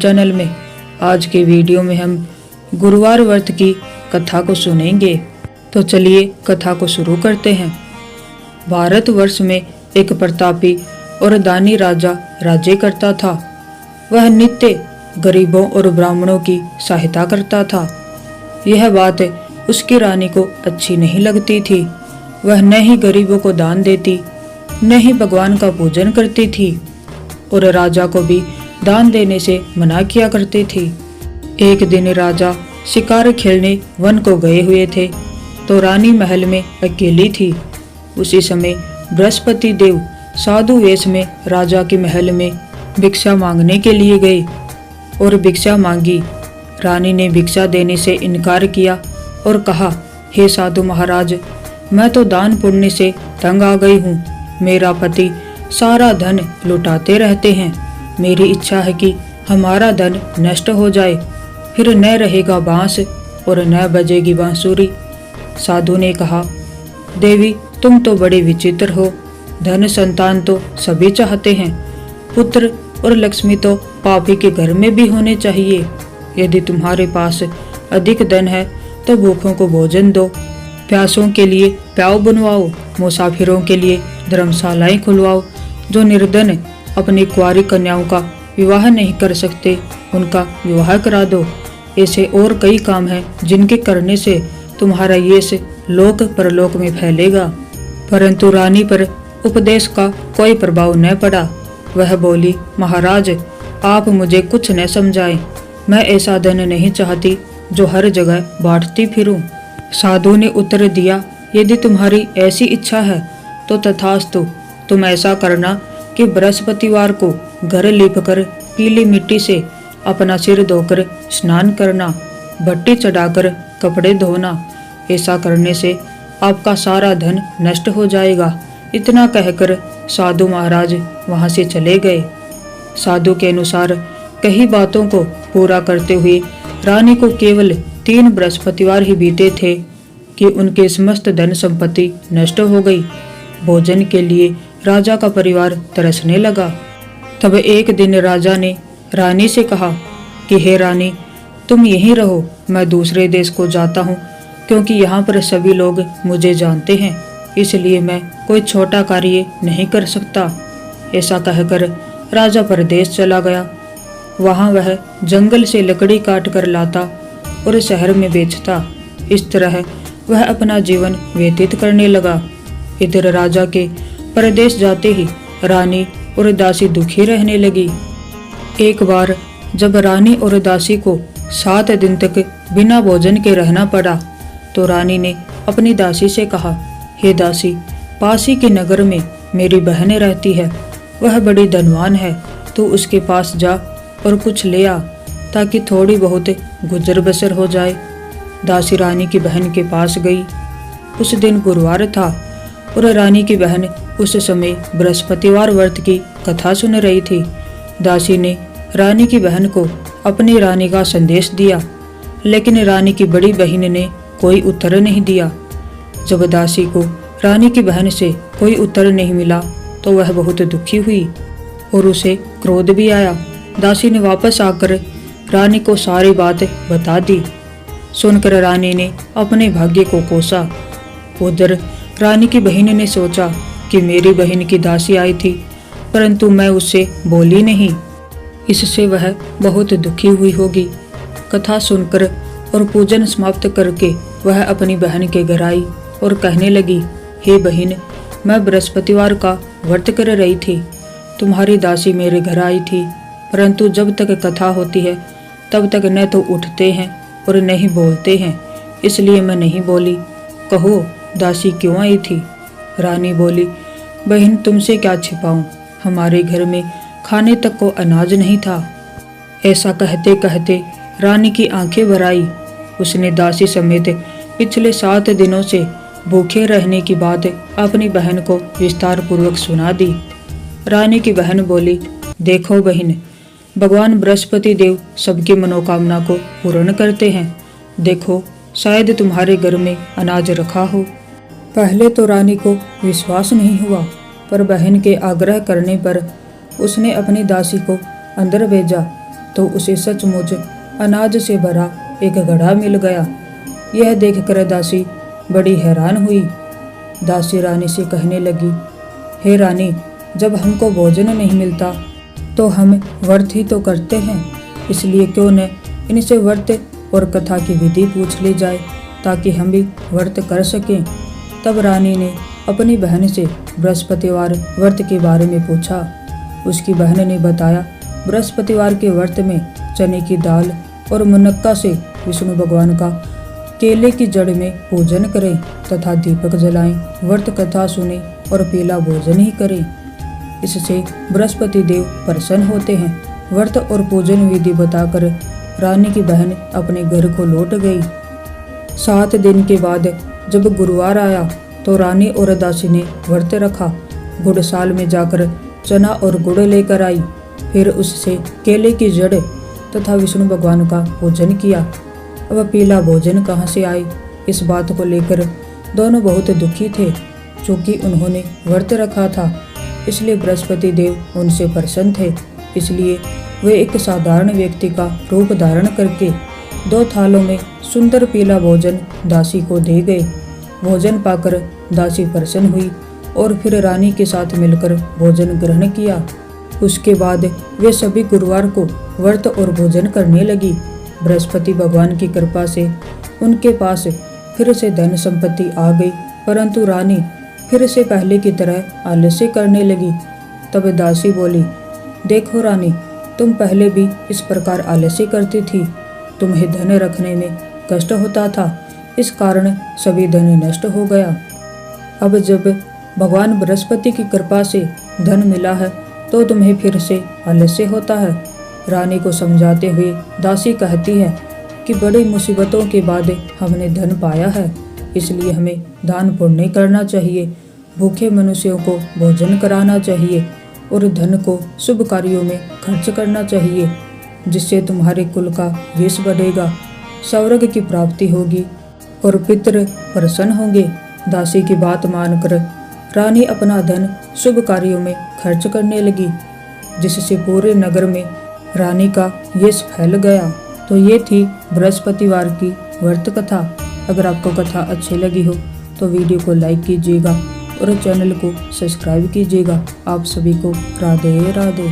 Channel में आज के वीडियो में हम गुरुवार व्रत की कथा को सुनेंगे। तो चलिए कथा को शुरू करते हैं। भारतवर्ष में एक प्रतापी और दानी राजा राज्य करता था। वह नित्य गरीबों और ब्राह्मणों की सहायता करता था। यह बात उसकी रानी को अच्छी नहीं लगती थी। वह न ही गरीबों को दान देती, न ही भगवान का पूजन करती थी और राजा को भी दान देने से मना किया करती थी। एक दिन राजा शिकार खेलने वन को गए हुए थे तो रानी महल में अकेली थी। उसी समय बृहस्पति देव साधु वेश में राजा के महल में भिक्षा मांगने के लिए गए और भिक्षा मांगी। रानी ने भिक्षा देने से इनकार किया और कहा, हे साधु महाराज, मैं तो दान पुण्य से तंग आ गई हूँ। मेरा पति सारा धन लुटाते रहते हैं। मेरी इच्छा है कि हमारा धन नष्ट हो जाए, फिर न रहेगा बांस और न बजेगी बांसुरी। साधु ने कहा, देवी तुम तो बड़े विचित्र हो। धन संतान तो सभी चाहते हैं, पुत्र और लक्ष्मी तो पापी के घर में भी होने चाहिए। यदि तुम्हारे पास अधिक धन है तो भूखों को भोजन दो, प्यासों के लिए प्याऊ बनवाओ, मुसाफिरों के लिए धर्मशालाएं खुलवाओ। जो निर्धन अपनी कुंवारी कन्याओं का विवाह नहीं कर सकते, उनका विवाह करा दो। ऐसे और कई काम हैं जिनके करने से तुम्हारा यश लोक परलोक में फैलेगा। परंतु रानी पर उपदेश का कोई प्रभाव न पड़ा। वह बोली, महाराज आप मुझे कुछ न समझाएं। मैं ऐसा धन नहीं चाहती जो हर जगह बांटती फिरूं। साधु ने उत्तर दिया, यदि तुम्हारी ऐसी इच्छा है तो तथास्तु। तुम ऐसा करना कि बृहस्पतिवार को घर लीपकर पीली मिट्टी से अपना सिर धोकर स्नान करना, भट्टी चढ़ाकर कपड़े धोना। ऐसा करने से आपका सारा धन नष्ट हो जाएगा। इतना कहकर साधु महाराज वहां से चले गए। साधु के अनुसार कई बातों को पूरा करते हुए रानी को केवल 3 बृहस्पतिवार ही बीते थे कि उनके समस्त धन संपत्ति नष्ट हो गई। भोजन के लिए राजा का परिवार तरसने लगा। तब एक दिन राजा ने रानी से कहा कि हे रानी, तुम यहीं रहो, मैं दूसरे देश को जाता हूँ, क्योंकि यहाँ पर सभी लोग मुझे जानते हैं, इसलिए मैं कोई छोटा कार्य नहीं कर सकता। ऐसा कहकर राजा परदेश चला गया। वहाँ वह जंगल से लकड़ी काट कर लाता और शहर में बेचता। इस तरह वह अपना जीवन व्यतीत करने लगा। इधर राजा के परदेश जाते ही रानी और दासी दुखी रहने लगी। एक बार जब रानी और दासी को 7 दिन तक बिना भोजन के रहना पड़ा तो रानी ने अपनी दासी से कहा, हे दासी, पासी के नगर में मेरी बहन रहती है। वह बड़ी धनवान है, तो उसके पास जा और कुछ ले आ, ताकि थोड़ी बहुत गुजर बसर हो जाए। दासी रानी की बहन के पास गई। उस दिन गुरुवार था और रानी की बहन उस समय बृहस्पतिवार व्रत की कथा सुन रही थी। दासी ने रानी की बहन को अपनी रानी का संदेश दिया, लेकिन रानी की बड़ी बहन ने कोई उत्तर नहीं दिया। जब दासी को रानी की बहन से कोई उत्तर नहीं मिला तो वह बहुत दुखी हुई और उसे क्रोध भी आया। दासी ने वापस आकर रानी को सारी बात बता दी। सुनकर रानी ने अपने भाग्य को कोसा। उधर रानी की बहन ने सोचा कि मेरी बहन की दासी आई थी, परंतु मैं उससे बोली नहीं, इससे वह बहुत दुखी हुई होगी। कथा सुनकर और पूजन समाप्त करके वह अपनी बहन के घर आई और कहने लगी, हे बहन, मैं बृहस्पतिवार का व्रत कर रही थी। तुम्हारी दासी मेरे घर आई थी, परंतु जब तक कथा होती है तब तक न तो उठते हैं और न ही बोलते हैं, इसलिए मैं नहीं बोली। कहो दासी क्यों आई थी? रानी बोली, बहन तुमसे क्या छिपाऊं, हमारे घर में खाने तक को अनाज नहीं था। ऐसा कहते कहते रानी की आंखें भर आई। उसने दासी समेत पिछले 7 दिनों से भूखे रहने की बात अपनी बहन को विस्तार पूर्वक सुना दी। रानी की बहन बोली, देखो बहन, भगवान बृहस्पति देव सबकी मनोकामना को पूर्ण करते हैं। देखो शायद तुम्हारे घर में अनाज रखा हो। पहले तो रानी को विश्वास नहीं हुआ, पर बहन के आग्रह करने पर उसने अपनी दासी को अंदर भेजा तो उसे सचमुच अनाज से भरा एक घड़ा मिल गया। यह देखकर दासी बड़ी हैरान हुई। दासी रानी से कहने लगी, हे रानी, जब हमको भोजन नहीं मिलता तो हम व्रत ही तो करते हैं, इसलिए क्यों न इनसे व्रत और कथा की विधि पूछ ली जाए ताकि हम भी व्रत कर सकें। तब रानी ने अपनी बहन से बृहस्पतिवार व्रत के बारे में पूछा। उसकी बहन ने बताया, बृहस्पतिवार के व्रत में चने की दाल और मुनक्का से विष्णु भगवान का केले की जड़ में पूजन करें तथा दीपक जलाएं, व्रत कथा सुने और पीला भोजन ही करें। इससे बृहस्पति देव प्रसन्न होते हैं। व्रत और पूजन विधि बताकर रानी की बहन अपने घर को लौट गई। 7 दिन के बाद जब गुरुवार आया तो रानी और दासी ने व्रत रखा। गुड़साल में जाकर चना और गुड़ लेकर आई, फिर उससे केले की जड़ तथा विष्णु भगवान का पूजन किया। अब पीला भोजन कहाँ से आए, इस बात को लेकर दोनों बहुत दुखी थे। चूँकि उन्होंने व्रत रखा था इसलिए बृहस्पति देव उनसे प्रसन्न थे। इसलिए वे एक साधारण व्यक्ति का रूप धारण करके 2 थालों में सुंदर पीला भोजन दासी को दे गए। भोजन पाकर दासी प्रसन्न हुई और फिर रानी के साथ मिलकर भोजन ग्रहण किया। उसके बाद वे सभी गुरुवार को व्रत और भोजन करने लगी। बृहस्पति भगवान की कृपा से उनके पास फिर से धन संपत्ति आ गई, परंतु रानी फिर से पहले की तरह आलस्य करने लगी। तब दासी बोली, देखो रानी, तुम पहले भी इस प्रकार आलस्य करती थी। तुम्हें धन रखने में कष्ट होता था, इस कारण सभी धन नष्ट हो गया। अब जब भगवान बृहस्पति की कृपा से धन मिला है तो तुम्हें फिर से आलस्य होता है। रानी को समझाते हुए दासी कहती है कि बड़ी मुसीबतों के बाद हमने धन पाया है, इसलिए हमें दान पुण्य करना चाहिए, भूखे मनुष्यों को भोजन कराना चाहिए और धन को शुभ कार्यों में खर्च करना चाहिए, जिससे तुम्हारे कुल का यश बढ़ेगा, स्वर्ग की प्राप्ति होगी और पितृ प्रसन्न होंगे। दासी की बात मानकर रानी अपना धन शुभ कार्यों में खर्च करने लगी, जिससे पूरे नगर में रानी का यश फैल गया। तो ये थी बृहस्पतिवार की व्रत कथा। अगर आपको कथा अच्छी लगी हो तो वीडियो को लाइक कीजिएगा और चैनल को सब्सक्राइब कीजिएगा। आप सभी को राधे राधे।